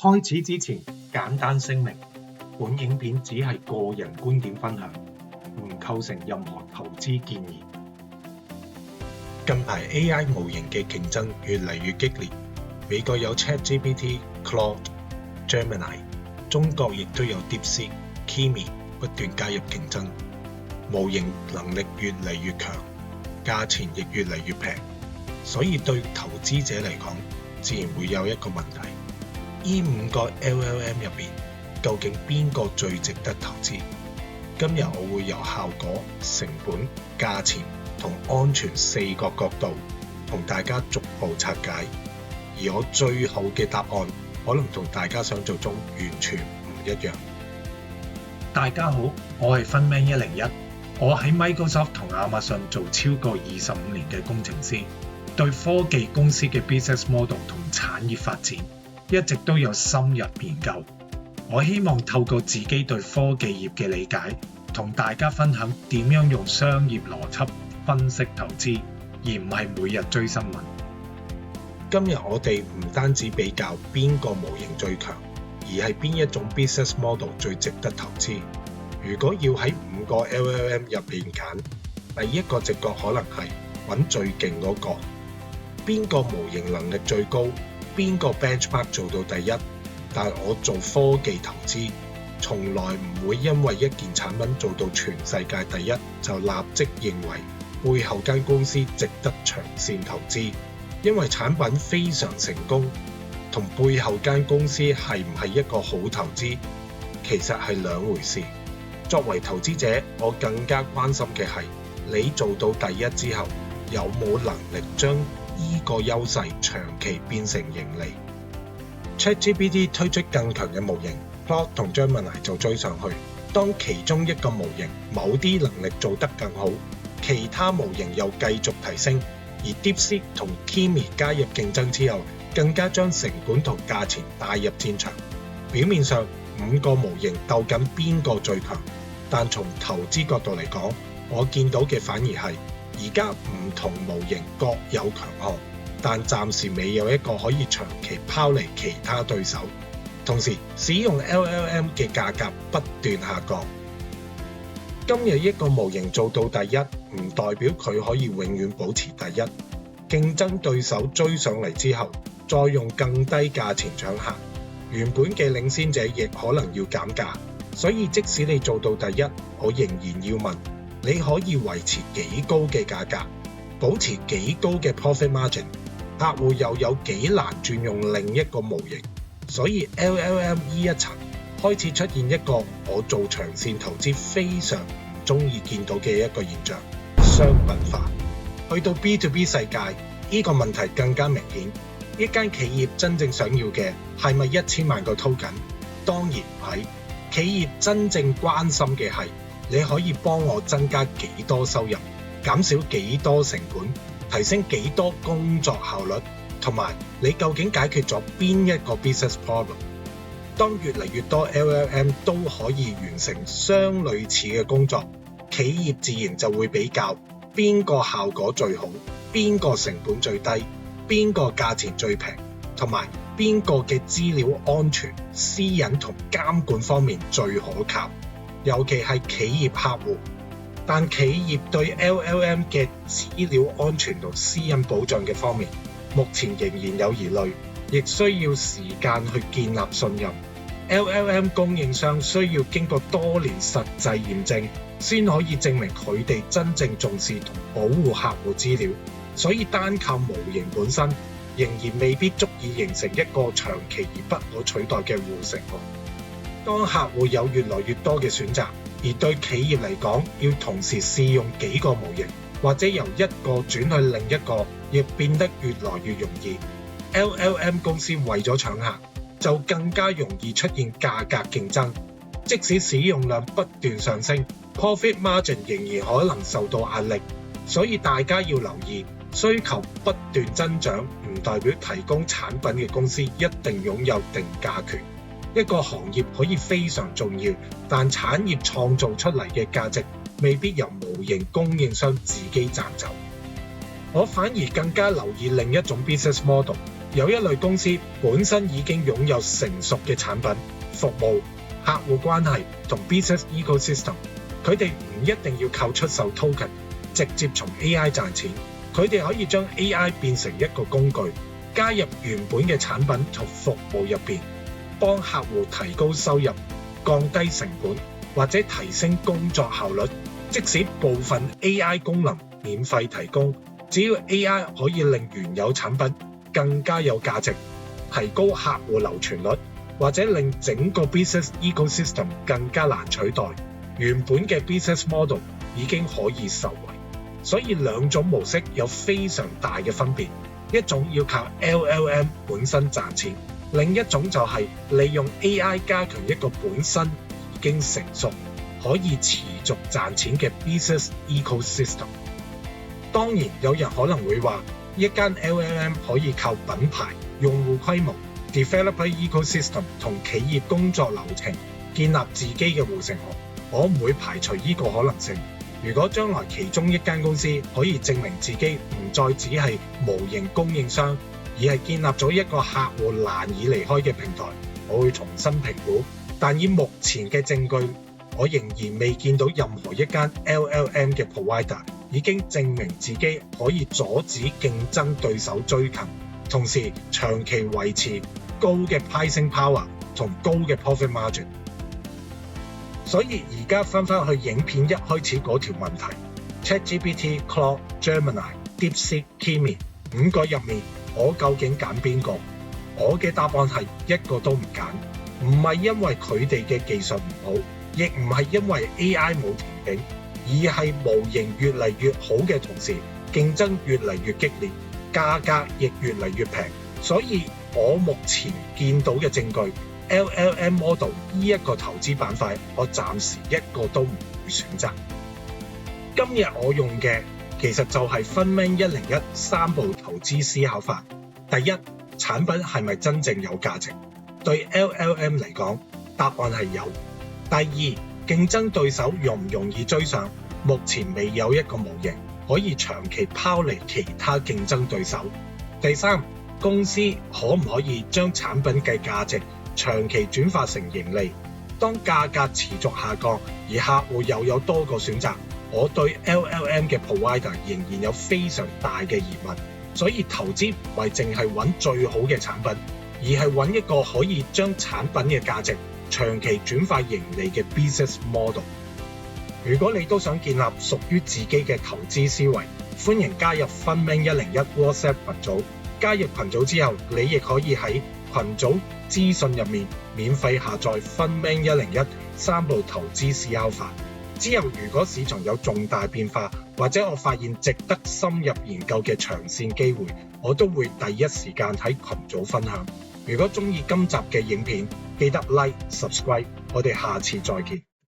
開始之前，簡單聲明，本影片只係個人觀點分享，唔構成任何投資建議。近排 AI 模型嘅競爭越嚟越激烈，美國有 ChatGPT、Claude、Gemini， 中國亦都有 DeepSeek、Kimi 不斷加入競爭，模型能力越嚟越強，價錢亦越嚟越平，所以對投資者嚟講，自然會有一個問題。呢5個 LLM 入邊，究竟邊個最值得投資？今日我會由效果、成本、價錢同安全4個角度，同大家逐步拆解。而我最後嘅答案，可能同大家想象中完全唔一樣。大家好，我係 Funman 101，我喺 Microsoft 同亞馬遜做超過25年嘅工程師，對科技公司嘅 business model 同產業發展一直都有深入研究。我希望透過自己對科技業嘅理解，同大家分享點樣用商業邏輯分析投資，而唔係每日追新聞。今日我哋唔單止比較邊個模型最強，而係邊一種 business model 最值得投資。如果要喺5個 LLM 入邊揀，第一個直覺可能係揾最勁嗰個，邊個模型能力最高，邊個 benchmark 做到第一。但我做科技投資，從來唔會因為一件產品做到全世界第一，就立即認為背後間公司值得長線投資。因為產品非常成功，同背後間公司係唔係一個好投資，其實係兩回事。作為投資者，我更加關心嘅係你做到第一之後，有冇能力將呢個優勢長期變成盈利。ChatGPT 推出更強嘅模型 ，Claude 同 Gemini 就追上去。當其中一個模型某啲能力做得更好，其他模型又繼續提升，而 DeepSeek 同 Kimi 加入競爭之後，更加將成本同價錢帶入戰場。表面上5個模型鬥緊邊個最強，但從投資角度嚟講，我見到嘅反而係而家唔同模型各有強項，但暫時未有一個可以長期拋離其他對手。同時，使用 LLM 嘅價格不斷下降。今日一個模型做到第一，唔代表佢可以永遠保持第一。競爭對手追上嚟之後，再用更低價錢搶客，原本嘅領先者亦可能要減價。所以即使你做到第一，我仍然要問，你可以維持幾高嘅價格，保持幾高嘅 profit margin， 客戶又有幾難轉用另一個模型。所以 LLM 呢一層開始出現一個我做長線投資非常唔中意見到嘅一個現象，商品化。去到 B2B 世界，呢個問題更加明顯。一間企業真正想要嘅係咪1000萬個 token？ 當然唔係。企業真正關心嘅係你可以幫我增加幾多收入，減少幾多成本，提升幾多工作效率，同埋你究竟解決咗邊一個 business problem。當越嚟越多 LLM 都可以完成相類似嘅工作，企業自然就會比較邊個效果最好，邊個成本最低，邊個價錢最平，同埋邊個嘅資料安全、私隱同監管方面最可靠，尤其係企業客戶。但企業對 LLM 嘅資料安全同私隱保障嘅方面，目前仍然有疑慮，亦需要時間去建立信任。LLM 供應商需要經過多年實際驗證，先可以證明佢哋真正重視同保護客戶資料。所以單靠模型本身，仍然未必足以形成一個長期而不可取代嘅護城河。當客戶有越來越多嘅選擇，而對企業嚟講，要同時試用幾個模型，或者由一個轉去另一個，亦變得越來越容易。LLM 公司為咗搶客，就更加容易出現價格競爭。即使使用量不斷上升， profit margin 仍然可能受到壓力。所以大家要留意，需求不斷增長，唔代表提供產品嘅公司一定擁有定價權。一個行業可以非常重要，但產業創造出嚟嘅價值未必由模型供應商自己賺走。我反而更加留意另一種 business model，有一類公司本身已經擁有成熟嘅產品、服務、客戶關係同 business ecosystem， 佢哋唔一定要靠出售 token， 直接從 AI 賺錢。佢哋可以將 AI 變成一個工具，加入原本嘅產品同服務入邊，幫客戶提高收入、降低成本或者提升工作效率。即使部分 AI 功能免費提供，只要 AI 可以令原有產品更加有價值，提高客戶流傳率，或者令整個 business ecosystem 更加難取代，原本嘅 business model 已經可以受惠。所以兩種模式有非常大嘅分別，一種要靠 LLM 本身賺錢，另一種就係利用 AI 加強一個本身已經成熟可以持續賺錢嘅 business ecosystem。當然有人可能會話，一間 LLM 可以靠品牌、用戶規模、developer ecosystem 同企業工作流程建立自己嘅護城河。我唔會排除呢個可能性。如果將來其中一間公司可以證明自己唔再只係模型供應商，而係建立咗一個客戶難以離開嘅平台，我會重新評估。但以目前嘅證據，我仍然未見到任何一間 LLM 嘅 provider 已經證明自己可以阻止競爭對手追近，同時長期維持高嘅 pricing power 同高嘅 profit margin。所以而家翻返去影片一開始嗰條問題 ，ChatGPT、Claude、Gemini、DeepSeek、Kimi 5個入面，我究竟揀邊個？我嘅答案係一個都唔揀，唔係因為佢哋嘅技術唔好，亦唔係因為 AI 冇前景，而係模型越嚟越好嘅同時，競爭越嚟越激烈，價格亦越嚟越平。所以我目前見到嘅證據，LLM model 呢一個投資板塊，我暫時一個都唔會選擇。今日我用嘅其實就係 Fundman 101三步投資思考法。第一，產品係咪真正有價值？對 LLM 嚟講，答案係有。第二，競爭對手容唔容易追上？目前未有一個模型可以長期拋離其他競爭對手。第三，公司可唔可以將產品嘅價值長期轉化成盈利？當價格持續下降，而客戶又有多個選擇，我對 LLM 嘅 provider 仍然有非常大嘅疑問。所以投資唔係淨係揾最好嘅產品，而係揾一個可以將產品嘅價值長期轉化盈利嘅 business model。如果你都想建立屬於自己嘅投資思維，歡迎加入 Fundman 101 WhatsApp 群組。加入群組之後，你亦可以喺群組資訊入面免費下載 Fundman 101三步投資思考法。之後如果市場有重大變化，或者我發現值得深入研究嘅長線機會，我都會第一時間喺群組分享。如果鍾意今集嘅影片，記得 like、subscribe， 我哋下次再見。